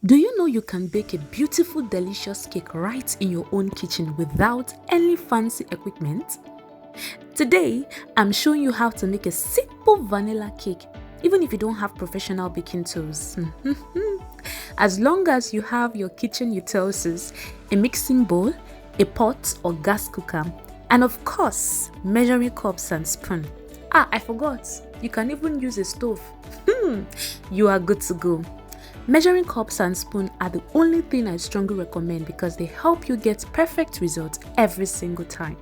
Do you know you can bake a beautiful, delicious cake right in your own kitchen without any fancy equipment? Today, I'm showing you how to make a simple vanilla cake, even if you don't have professional baking tools. As long as you have your kitchen utensils, a mixing bowl, a pot or gas cooker, and of course, measuring cups and spoon. I forgot, you can even use a stove. You are good to go. Measuring cups and spoon are the only thing I strongly recommend because they help you get perfect results every single time.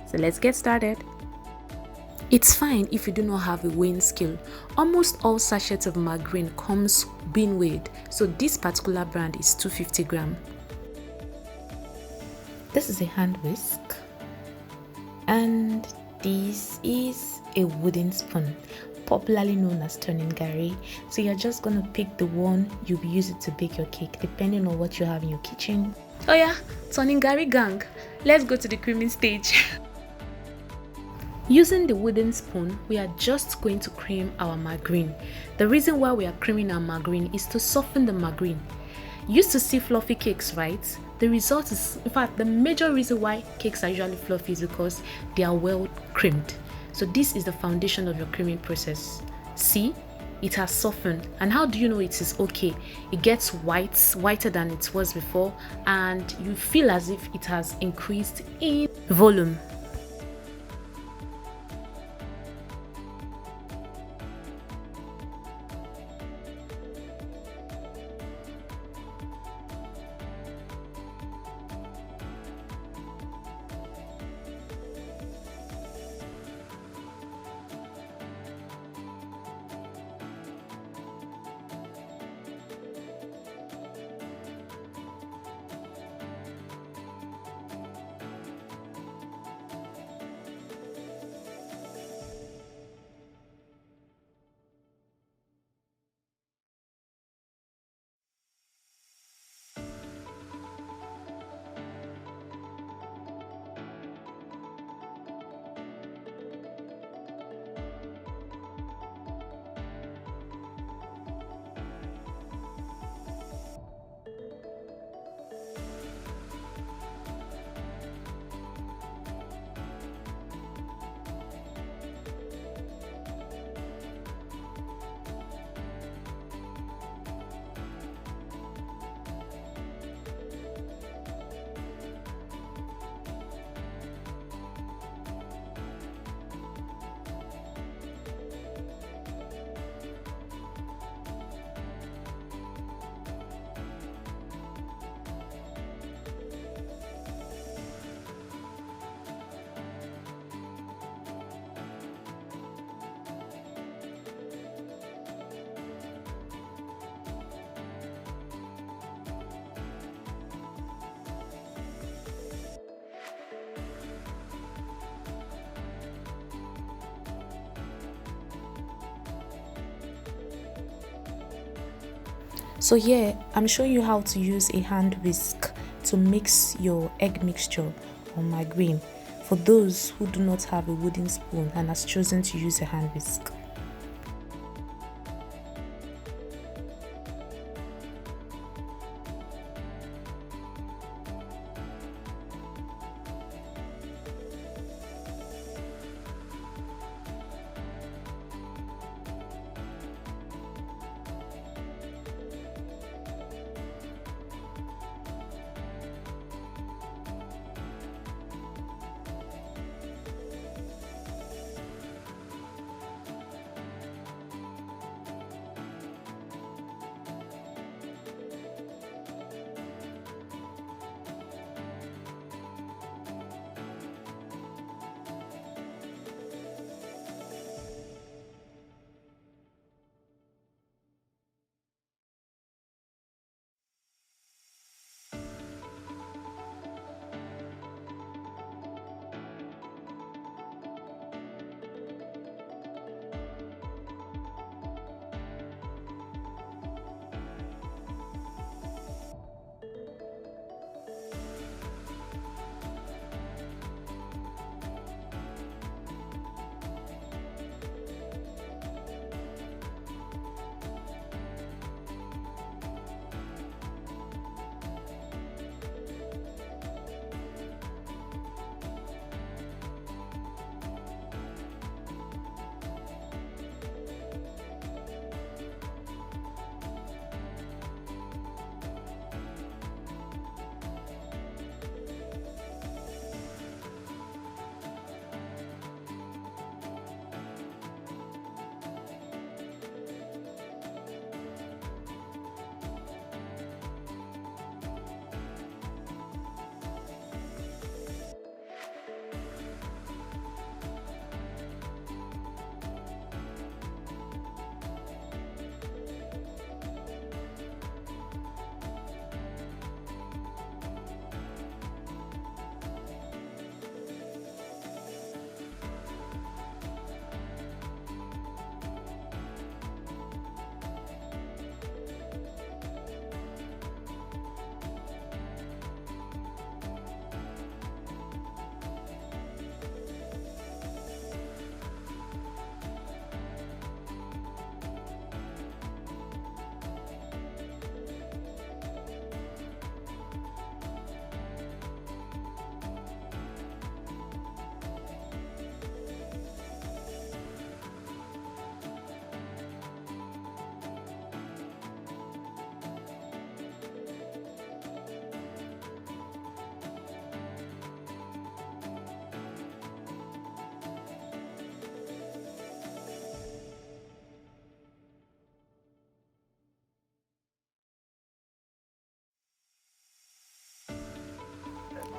So let's get started. It's fine if you do not have a weighing scale. Almost all sachets of margarine comes being weighed, so this particular brand is 250 grams. This is a hand whisk, and this is a wooden spoon, popularly known as turning gari. So you're just gonna pick the one you'll be using to bake your cake, depending on what you have in your kitchen. Oh yeah, turning gari gang. Let's go to the creaming stage. Using the wooden spoon, we are just going to cream our margarine. The reason why we are creaming our margarine is to soften the margarine. You used to see fluffy cakes, right? The result is, in fact, the major reason why cakes are usually fluffy is because they are well creamed. So this is the foundation of your creaming process. See, it has softened. And how do you know it is okay? It gets whiter than it was before, and you feel as if it has increased in volume. So here, I'm showing you how to use a hand whisk to mix your egg mixture or margarine for those who do not have a wooden spoon and has chosen to use a hand whisk.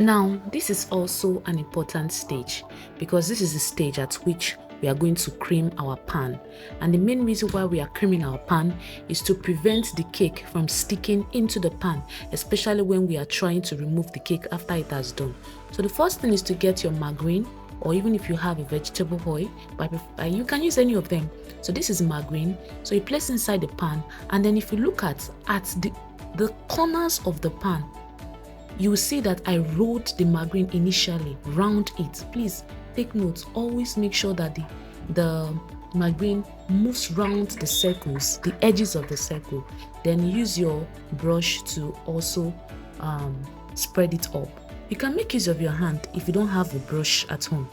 Now, this is also an important stage because this is the stage at which we are going to cream our pan, and the main reason why we are creaming our pan is to prevent the cake from sticking into the pan, especially when we are trying to remove the cake after it has done. So the first thing is to get your margarine, or even if you have a vegetable oil, but you can use any of them. So this is margarine, so you place inside the pan, and then if you look at the corners of the pan, you will see that I rolled the margarine initially round it. Please take note, always make sure that the margarine moves round the circles, the edges of the circle. Then use your brush to also spread it up. You can make use of your hand if you don't have a brush at home.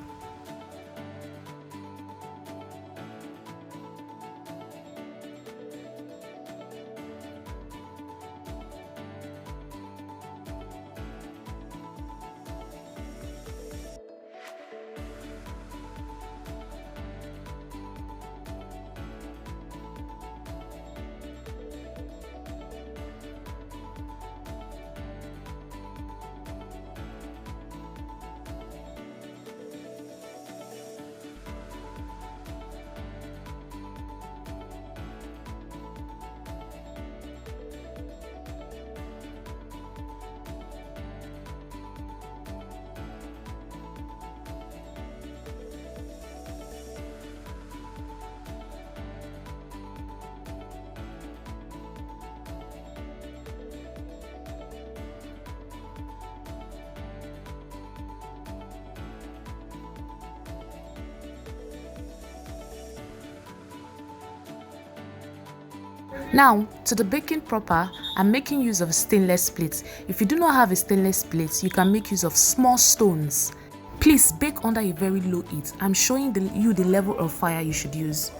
Now, to the baking proper, I'm making use of stainless plates. If you do not have a stainless plate, you can make use of small stones. Please bake under a very low heat. I'm showing you the level of fire you should use.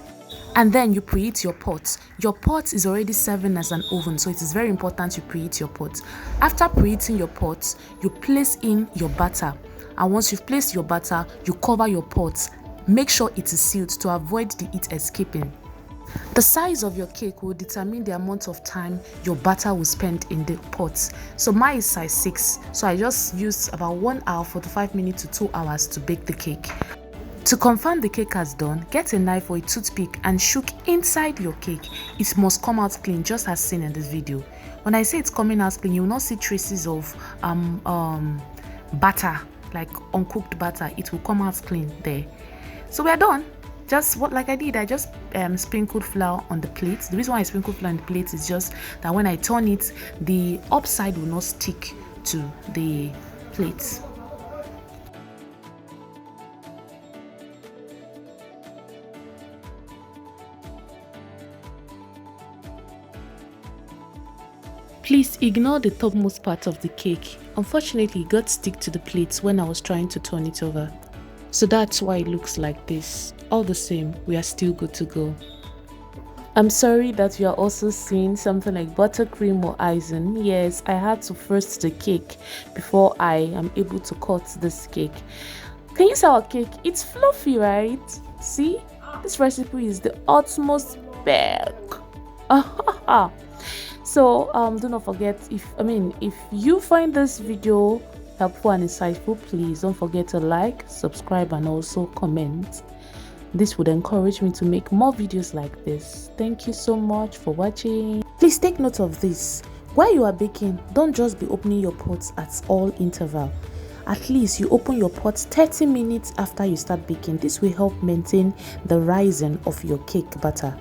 And then you preheat your pot. Your pot is already serving as an oven, so it is very important you preheat your pot. After preheating your pot, you place in your batter. And once you've placed your batter, you cover your pot. Make sure it is sealed to avoid the heat escaping. The size of your cake will determine the amount of time your batter will spend in the pot. So mine is size 6, so I just used about 1 hour 45 minutes to 2 hours to bake the cake. To confirm the cake has done, get a knife or a toothpick and shook inside your cake. It must come out clean, just as seen in this video. When I say it's coming out clean, you will not see traces of batter, like uncooked batter. It will come out clean there. So we're done. Just like I did, I just sprinkled flour on the plate. The reason why I sprinkled flour on the plate is just that when I turn it, the upside will not stick to the plate. Please ignore the topmost part of the cake. Unfortunately, it got stuck to the plate when I was trying to turn it over. So that's why it looks like this. All the same, we are still good to go. I'm sorry that you are also seeing something like buttercream or icing. Yes, I had to first the cake before I am able to cut this cake. Can you see our cake? It's fluffy, right? See? This recipe is the utmost bag. So do not forget, if you find this video helpful and insightful, please don't forget to like, subscribe, and also comment. This would encourage me to make more videos like this. Thank you so much for watching. Please take note of this. While you are baking, don't just be opening your pots at all interval. At least you open your pot 30 minutes after you start baking. This will help maintain the rising of your cake batter.